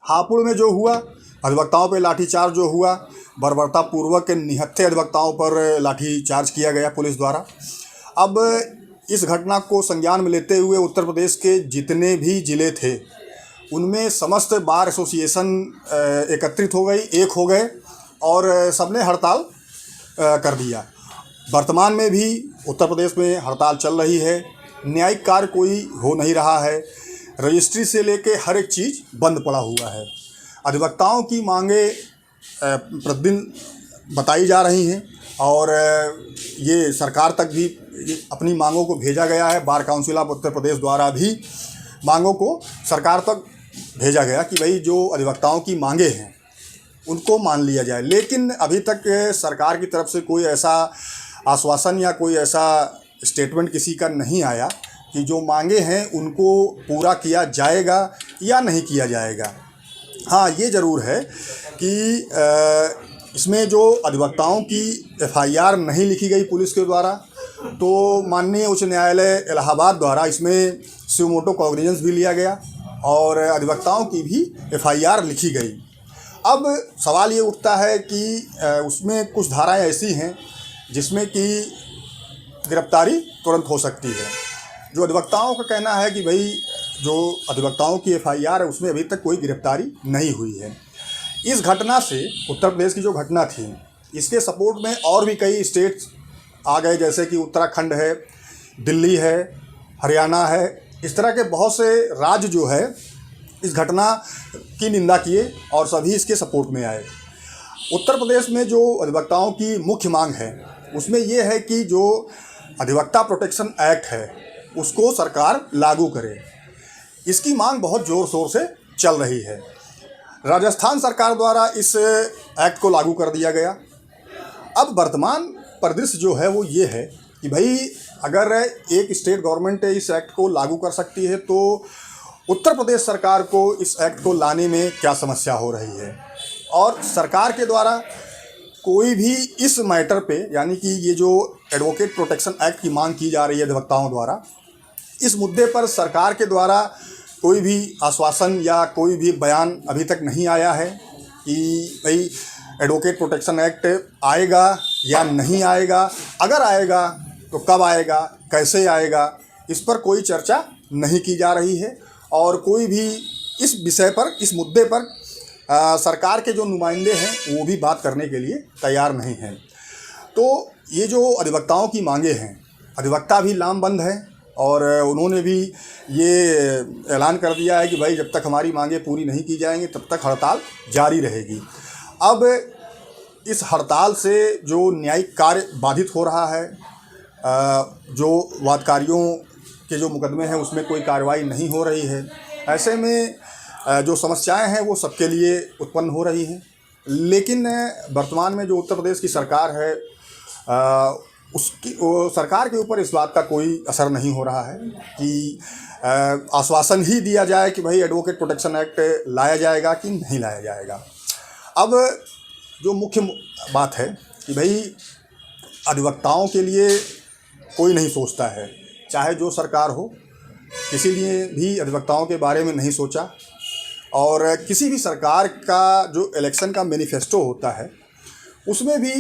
हापुड़ में जो हुआ, अधिवक्ताओं पर लाठीचार्ज जो हुआ, बर्बरतापूर्वक निहत्थे अधिवक्ताओं पर लाठीचार्ज किया गया पुलिस द्वारा। अब इस घटना को संज्ञान में लेते हुए उत्तर प्रदेश के जितने भी ज़िले थे उनमें समस्त बार एसोसिएशन एकत्रित हो गई, एक हो गए और सबने हड़ताल कर दिया। वर्तमान में भी उत्तर प्रदेश में हड़ताल चल रही है, न्यायिक कार्य कोई हो नहीं रहा है, रजिस्ट्री से लेके हर एक चीज़ बंद पड़ा हुआ है। अधिवक्ताओं की मांगे प्रतिदिन बताई जा रही हैं और ये सरकार तक भी अपनी मांगों को भेजा गया है। Bar council of Uttar Pradesh द्वारा भी मांगों को सरकार तक भेजा गया कि भाई जो अधिवक्ताओं की मांगे हैं उनको मान लिया जाए, लेकिन अभी तक सरकार की तरफ से कोई ऐसा आश्वासन या कोई ऐसा स्टेटमेंट किसी का नहीं आया कि जो मांगे हैं उनको पूरा किया जाएगा या नहीं किया जाएगा। हाँ, ये ज़रूर है कि इसमें जो अधिवक्ताओं की एफआईआर नहीं लिखी गई पुलिस के द्वारा, तो माननीय उच्च न्यायालय इलाहाबाद द्वारा इसमें सुमोटो कॉग्निजेंस भी लिया गया और अधिवक्ताओं की भी एफआईआर लिखी गई। अब सवाल ये उठता है कि उसमें कुछ धाराएं ऐसी हैं जिसमें कि गिरफ्तारी तुरंत हो सकती है। जो अधिवक्ताओं का कहना है कि भाई जो अधिवक्ताओं की एफआईआर है उसमें अभी तक कोई गिरफ्तारी नहीं हुई है। इस घटना से, उत्तर प्रदेश की जो घटना थी, इसके सपोर्ट में और भी कई स्टेट्स आ गए, जैसे कि उत्तराखंड है, दिल्ली है, हरियाणा है। इस तरह के बहुत से राज्य जो है इस घटना की निंदा किए और सभी इसके सपोर्ट में आए। उत्तर प्रदेश में जो अधिवक्ताओं की मुख्य मांग है उसमें ये है कि जो अधिवक्ता प्रोटेक्शन एक्ट है उसको सरकार लागू करे। इसकी मांग बहुत ज़ोर शोर से चल रही है। राजस्थान सरकार द्वारा इस एक्ट को लागू कर दिया गया। अब वर्तमान परिदृश्य जो है वो ये है कि भाई अगर एक स्टेट गवर्नमेंट इस एक्ट को लागू कर सकती है तो उत्तर प्रदेश सरकार को इस एक्ट को लाने में क्या समस्या हो रही है। और सरकार के द्वारा कोई भी इस मैटर पे, यानी कि ये जो एडवोकेट प्रोटेक्शन एक्ट की मांग की जा रही है अधिवक्ताओं द्वारा, इस मुद्दे पर सरकार के द्वारा कोई भी आश्वासन या कोई भी बयान अभी तक नहीं आया है कि भाई एडवोकेट प्रोटेक्शन एक्ट आएगा या नहीं आएगा। अगर आएगा तो कब आएगा, कैसे आएगा, इस पर कोई चर्चा नहीं की जा रही है और कोई भी इस विषय पर, इस मुद्दे पर सरकार के जो नुमाइंदे हैं वो भी बात करने के लिए तैयार नहीं हैं। तो ये जो अधिवक्ताओं की मांगे हैं, अधिवक्ता भी लामबंद हैं और उन्होंने भी ये ऐलान कर दिया है कि भाई जब तक हमारी मांगे पूरी नहीं की जाएंगी तब तक हड़ताल जारी रहेगी। अब इस हड़ताल से जो न्यायिक कार्य बाधित हो रहा है, जो वादकारियों के जो मुकदमे हैं उसमें कोई कार्रवाई नहीं हो रही है, ऐसे में जो समस्याएं हैं वो सबके लिए उत्पन्न हो रही हैं। लेकिन वर्तमान में जो उत्तर प्रदेश की सरकार है उसकी सरकार के ऊपर इस बात का कोई असर नहीं हो रहा है कि आश्वासन ही दिया जाए कि भाई एडवोकेट प्रोटेक्शन एक्ट लाया जाएगा कि नहीं लाया जाएगा। अब जो मुख्य बात है कि भाई अधिवक्ताओं के लिए कोई नहीं सोचता है, चाहे जो सरकार हो, किसी ने भी अधिवक्ताओं के बारे में नहीं सोचा। और किसी भी सरकार का जो इलेक्शन का मैनिफेस्टो होता है उसमें भी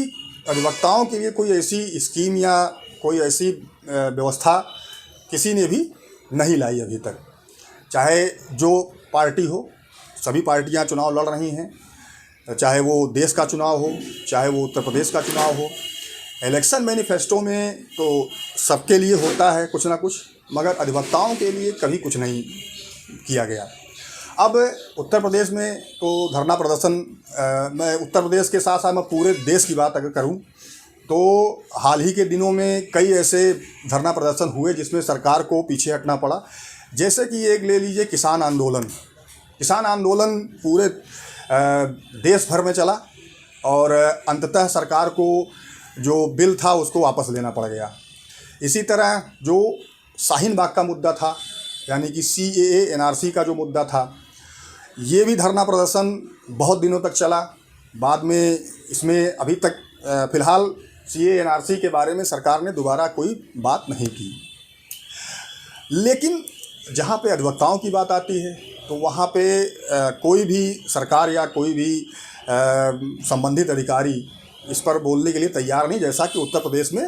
अधिवक्ताओं के लिए कोई ऐसी स्कीम या कोई ऐसी व्यवस्था किसी ने भी नहीं लाई अभी तक। चाहे जो पार्टी हो, सभी पार्टियां चुनाव लड़ रही हैं, चाहे वो देश का चुनाव हो, चाहे वो उत्तर प्रदेश का चुनाव हो। इलेक्शन मैनिफेस्टो में तो सबके लिए होता है कुछ ना कुछ, मगर अधिवक्ताओं के लिए कभी कुछ नहीं किया गया। अब उत्तर प्रदेश में तो धरना प्रदर्शन, मैं उत्तर प्रदेश के साथ साथ मैं पूरे देश की बात अगर करूं तो हाल ही के दिनों में कई ऐसे धरना प्रदर्शन हुए जिसमें सरकार को पीछे हटना पड़ा। जैसे कि एक ले लीजिए किसान आंदोलन। किसान आंदोलन पूरे देश भर में चला और अंततः सरकार को जो बिल था उसको वापस लेना पड़ गया। इसी तरह जो शाहीन बाग का मुद्दा था, यानी कि CAA NRC का जो मुद्दा था, ये भी धरना प्रदर्शन बहुत दिनों तक चला। बाद में इसमें अभी तक फ़िलहाल CAA NRC के बारे में सरकार ने दोबारा कोई बात नहीं की। लेकिन जहाँ पे अधिवक्ताओं की बात आती है तो वहाँ पे कोई भी सरकार या कोई भी संबंधित अधिकारी इस पर बोलने के लिए तैयार नहीं, जैसा कि उत्तर प्रदेश में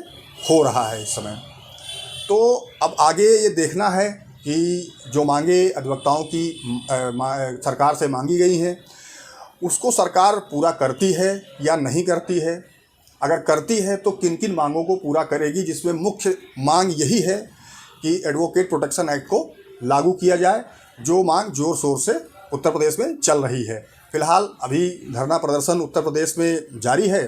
हो रहा है इस समय। तो अब आगे ये देखना है कि जो मांगे अधिवक्ताओं की सरकार से मांगी गई हैं उसको सरकार पूरा करती है या नहीं करती है। अगर करती है तो किन किन मांगों को पूरा करेगी, जिसमें मुख्य मांग यही है कि एडवोकेट प्रोटेक्शन एक्ट को लागू किया जाए, जो मांग जोर शोर से उत्तर प्रदेश में चल रही है। फ़िलहाल अभी धरना प्रदर्शन उत्तर प्रदेश में जारी है।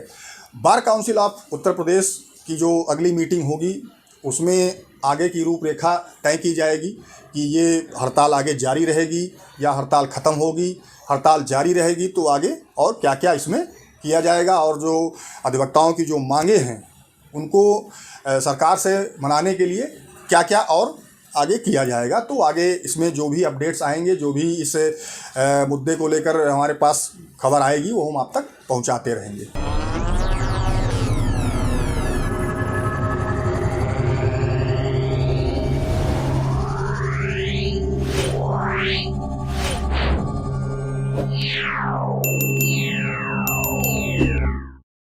Bar council of Uttar Pradesh की जो अगली मीटिंग होगी उसमें आगे की रूपरेखा तय की जाएगी कि ये हड़ताल आगे जारी रहेगी या हड़ताल ख़त्म होगी। हड़ताल जारी रहेगी तो आगे और क्या क्या इसमें किया जाएगा, और जो अधिवक्ताओं की जो मांगे हैं उनको सरकार से मनाने के लिए क्या क्या और आगे किया जाएगा। तो आगे इसमें जो भी अपडेट्स आएंगे, जो भी इस मुद्दे को लेकर हमारे पास खबर आएगी, वो हम आप तक पहुंचाते रहेंगे।